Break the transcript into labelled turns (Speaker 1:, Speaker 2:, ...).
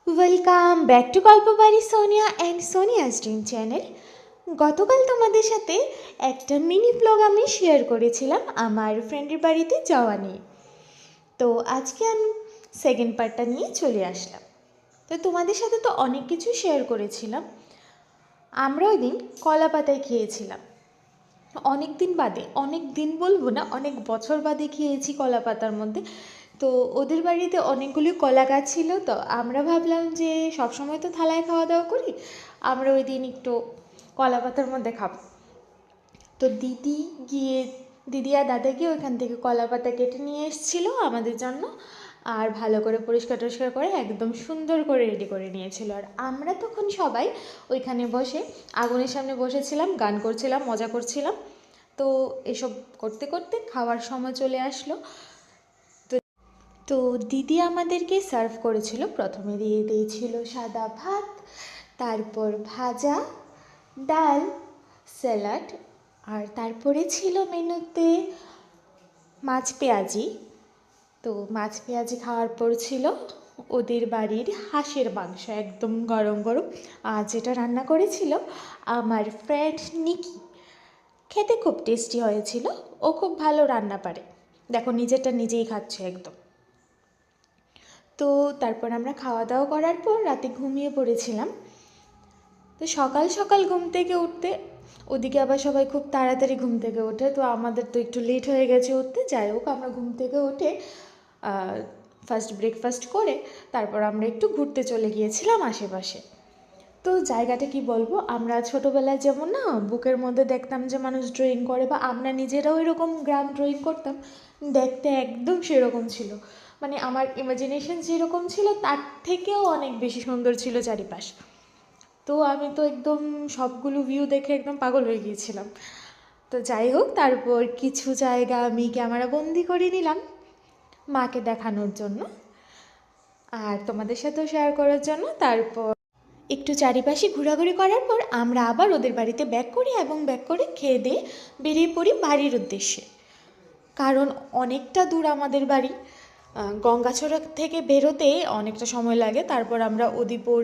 Speaker 1: Welcome back to Golpobari Sonia and Sonia's dream channel. গতকাল তোমাদের সাথে একটা মিনি ব্লগ আমি শেয়ার করেছিলাম আমার ফ্রেন্ডের বাড়িতে যাওয়া নিয়ে। তো আজকে আমি সেকেন্ড পার্টটা নিয়ে চলে আসলাম। তো তোমাদের সাথে তো অনেক কিছু শেয়ার করেছিলাম। আমরা ওই দিন কলা পাতায় খেয়েছিলাম। অনেক দিন বাদে, অনেক দিন বলবো না, অনেক বছর বাদে খেয়েছি কলা পাতার মধ্যে। তো ওদের বাড়িতে অনেকগুলি কলা গাছ ছিল, তো আমরা ভাবলাম যে সবসময় তো থালায় খাওয়া দাওয়া করি, আমরা ওই দিন একটু কলা পাতার মধ্যে খাবো। তো দিদি আর দাদা গিয়ে ওইখান থেকে কলা পাতা কেটে নিয়ে এসেছিলো আমাদের জন্য, আর ভালো করে পরিষ্কার টরিষ্কার করে একদম সুন্দর করে রেডি করে নিয়েছিল। আর আমরা তখন সবাই ওইখানে বসে আগুনের সামনে বসেছিলাম, গান করছিলাম, মজা করছিলাম। তো এসব করতে করতে খাওয়ার সময় চলে আসলো। তো দিদি আমাদেরকে সার্ভ করেছিল। প্রথমে দিয়ে দিয়েছিল সাদা ভাত, তারপর ভাজা, ডাল, স্যালাড, আর তারপরে ছিল মেনুতে মাছ পেঁয়াজি। তো মাছ পেঁয়াজি খাওয়ার পর ছিল ওদের বাড়ির হাঁসের মাংস, একদম গরম গরম। আর যেটা রান্না করেছিল আমার ফ্রেন্ড নিকি, খেতে খুব টেস্টি হয়েছিল। ও খুব ভালো রান্না পারে, দেখো নিজেরটা নিজেই খাচ্ছে একদম। তো তারপর আমরা খাওয়া দাওয়া করার পর রাতে ঘুমিয়ে পড়েছিলাম। তো সকাল সকাল ঘুম থেকে উঠতে, ওদিকে আবার সবাই খুব তাড়াতাড়ি ঘুম থেকে ওঠে, তো আমাদের তো একটু লেট হয়ে গেছে উঠতে। যাই হোক, আমরা ঘুম থেকে উঠে ফার্স্ট ব্রেকফাস্ট করে তারপর আমরা একটু ঘুরতে চলে গিয়েছিলাম আশেপাশে। তো জায়গাটা কি বলবো, আমরা ছোটোবেলায় যেমন না বুকের মধ্যে দেখতাম যে মানুষ ড্রয়িং করে, বা আমরা নিজেরাও এরকম গ্রাম ড্রয়িং করতাম, দেখতে একদম সেরকম ছিল। মানে আমার ইমাজিনেশন যেরকম ছিল তার থেকেও অনেক বেশি সুন্দর ছিল চারিপাশ। তো আমি তো একদম সবগুলো ভিউ দেখে একদম পাগল হয়ে গিয়েছিলাম। তো যাই হোক, তারপর কিছু জায়গা আমি ক্যামেরা বন্দি করে নিলাম মাকে দেখানোর জন্য আর তোমাদের সাথেও শেয়ার করার জন্য। তারপর একটু চারিপাশে ঘোরাঘুরি করার পর আমরা আবার ওদের বাড়িতে ব্যাক করি এবং ব্যাক করে খেয়ে দিয়ে বেরিয়ে পড়ি বাড়ির উদ্দেশ্যে। কারণ অনেকটা দূর আমাদের বাড়ি, গঙ্গাচড়া থেকে বেরোতে অনেকটা সময় লাগে। তারপর আমরা উদিপুর